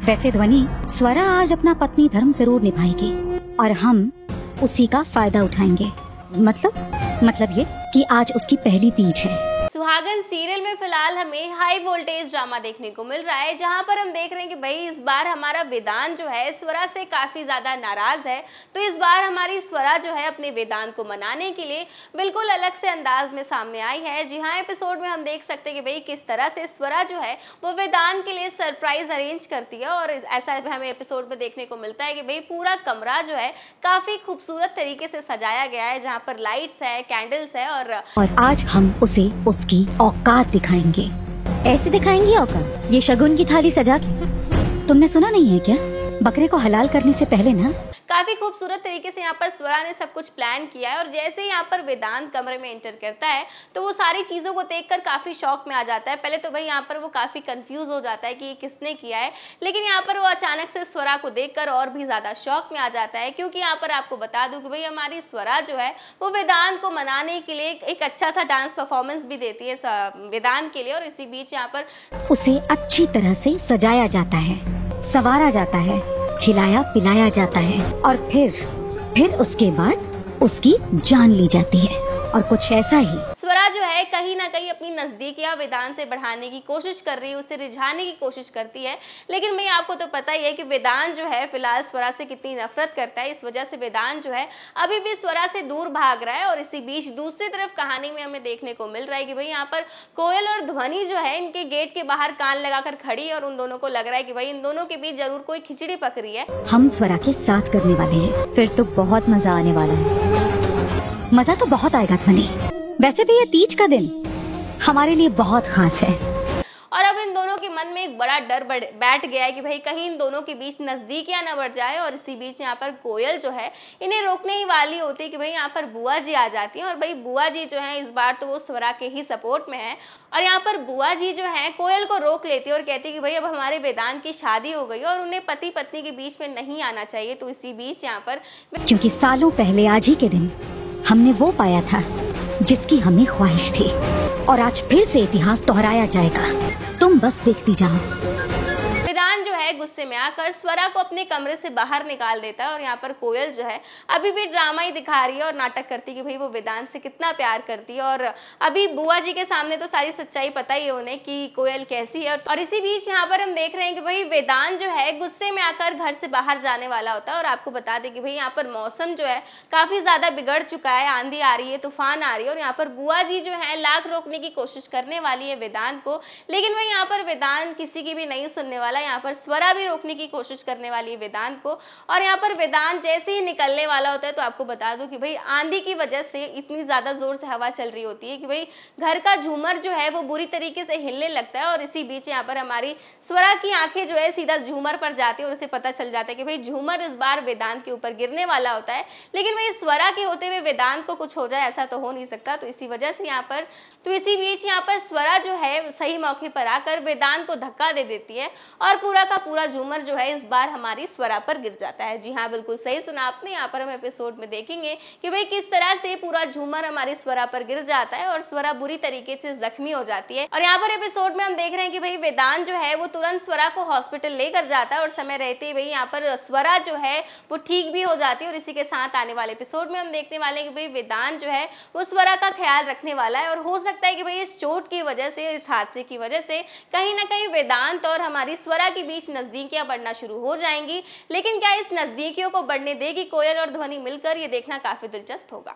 वैसे ध्वनि, स्वरा आज अपना पत्नी धर्म जरूर निभाएगी और हम उसी का फायदा उठाएंगे। मतलब ये कि आज उसकी पहली तीज है। सुहागन सीरियल में फिलहाल हमें हाई वोल्टेज ड्रामा देखने को मिल रहा है, जहां पर हम देख रहे हैं कि भाई इस बार हमारा वेदांत जो है स्वरा से काफी ज्यादा नाराज है। तो इस बार हमारी स्वरा जो है अपने वेदांत को मनाने के लिए बिल्कुल अलग से अंदाज में सामने आई है। जी हाँ, एपिसोड में हम देख सकते हैं कि भाई किस तरह से स्वरा जो है वो वेदांत के लिए सरप्राइज अरेंज करती है। और ऐसा हमें एपिसोड में देखने को मिलता है कि भाई पूरा कमरा जो है काफी खूबसूरत तरीके से सजाया गया है, जहाँ पर लाइट्स है, कैंडल्स है और आज हम उसे उसकी औकात दिखाएंगे। ऐसे दिखाएंगे औकात, ये शगुन की थाली सजा के। तुमने सुना नहीं है क्या, बकरे को हलाल करने से पहले ना। काफी खूबसूरत तरीके से यहाँ पर स्वरा ने सब कुछ प्लान किया है। और जैसे ही यहाँ पर वेदांत कमरे में एंटर करता है तो वो सारी चीजों को देखकर काफी शौक में आ जाता है। पहले तो भाई यहाँ पर वो काफी कंफ्यूज हो जाता है कि ये किसने किया है, लेकिन यहाँ पर वो अचानक से स्वरा को देखकर और भी ज्यादा शौक में आ जाता है, क्योंकि यहाँ पर आपको बता दूं कि भाई हमारी स्वरा जो है वो वेदांत को मनाने के लिए एक अच्छा सा डांस परफॉर्मेंस भी देती है वेदांत के लिए। और इसी बीच यहाँ पर उसे अच्छी तरह से सजाया जाता है, संवारा जाता है, खिलाया पिलाया जाता है और फिर उसके बाद उसकी जान ली जाती है। और कुछ ऐसा ही स्वरा जो है कहीं ना कहीं अपनी नजदीकियां वेदांत से बढ़ाने की कोशिश कर रही है, उसे रिझाने की कोशिश करती है। लेकिन भाई आपको तो पता ही है कि वेदांत जो है फिलहाल स्वरा से कितनी नफरत करता है। इस वजह से वेदांत जो है अभी भी स्वरा से दूर भाग रहा है। और इसी बीच दूसरी तरफ कहानी में हमें देखने को मिल रहा है कि भाई यहाँ पर कोयल और ध्वनि जो है इनके गेट के बाहर कान लगाकर खड़ी है और उन दोनों को लग रहा है कि भाई इन दोनों के बीच जरूर कोई खिचड़ी पक रही है। हम स्वरा के साथ करने वाले हैं, फिर तो बहुत मजा आने वाला है। मजा तो बहुत आएगा ध्वनि। वैसे भी ये तीज का दिन हमारे लिए बहुत खास है। और अब इन दोनों के मन में एक बड़ा डर बैठ गया है कि भाई कहीं इन दोनों के बीच नजदीकियां न बढ़ जाए। और इसी बीच यहाँ पर कोयल जो है इन्हें रोकने ही वाली होती है कि भाई यहाँ पर बुआ जी आ जाती हैं। और भाई बुआ जी जो है इस बार तो वो स्वरा के ही सपोर्ट में है। और यहाँ पर बुआ जी जो है कोयल को रोक लेती है और कहती है कि भाई अब हमारे वेदांत की शादी हो गई और उन्हें पति पत्नी के बीच में नहीं आना चाहिए। तो इसी बीच यहाँ पर क्योंकि सालों पहले आज ही के दिन हमने वो पाया था जिसकी हमें ख्वाहिश थी, और आज फिर से इतिहास दोहराया जाएगा। तुम बस देखती जाओ। वेदांत जो है गुस्से में आकर स्वरा को अपने कमरे से बाहर निकाल देता है। और यहाँ पर कोयल जो है अभी भी ड्रामा ही दिखा रही है और नाटक करती है कि भाई वो वेदांत से कितना प्यार करती है। और अभी बुआ जी के सामने तो सारी सच्चाई पता ही है उन्हें कि कोयल कैसी है। और इसी बीच यहाँ पर हम देख रहे हैं कि भाई वेदांत जो है गुस्से में आकर घर से बाहर जाने वाला होता है। और आपको बता दें कि भाई यहाँ पर मौसम जो है काफी ज्यादा बिगड़ चुका है, आंधी आ रही है, तूफान आ रही है। और यहाँ पर बुआ जी जो है लाख रोकने की कोशिश करने वाली है वेदांत को, लेकिन भाई यहाँ पर वेदांत किसी की भी नहीं सुनने वाला। यहाँ पर स्वरा भी रोकने की कोशिश करने वाली है वेदांत को। और यहाँ पर वेदांत जैसे ही निकलने वाला होता है तो आपको बता दूं कि भाई आंधी की वजह से इतनी ज्यादा जोर से हवा चल रही होती है कि भाई घर का झूमर जो है वो बुरी तरीके से हिलने लगता है। और इसी बीच यहाँ पर हमारी स्वरा की आंखें जो है सीधा झूमर पर जाती है और उसे पता चल जाता है कि भाई झूमर इस बार वेदांत के ऊपर गिरने वाला होता है। लेकिन भाई स्वरा के होते हुए वेदांत को कुछ हो जाए ऐसा तो हो नहीं सकता। तो इसी वजह से यहाँ पर इसी बीच यहाँ पर स्वरा जो है सही मौके पर आकर वेदांत को धक्का दे देती है और पूरा का पूरा झूमर जो है इस बार हमारी स्वरा पर गिर जाता है। जी हाँ, बिल्कुल सही सुना आपने। यहाँ पर हम एपिसोड में देखेंगे कि भाई किस तरह से पूरा झूमर हमारी स्वरा पर गिर जाता है और स्वरा बुरी तरीके से जख्मी हो जाती है। और यहाँ पर एपिसोड में हम देख रहे हैं कि भाई वेदांत जो है वो तुरंत स्वरा को हॉस्पिटल लेकर जाता है और समय रहते ही भाई यहाँ पर स्वरा जो है वो ठीक भी हो जाती है। और इसी के साथ आने वाले एपिसोड में हम देखने वाले हैं कि भाई वेदांत जो है वो स्वरा का ख्याल रखने वाला है। और हो सकता है कि भाई इस चोट की वजह से, इस हादसे की वजह से कहीं ना कहीं वेदांत और हमारी स्वरा के बीच नजदीकियां बढ़ना शुरू हो जाएंगी। लेकिन क्या इस नजदीकियों को बढ़ने देगी कोयल और ध्वनि मिलकर, ये देखना काफी दिलचस्प होगा।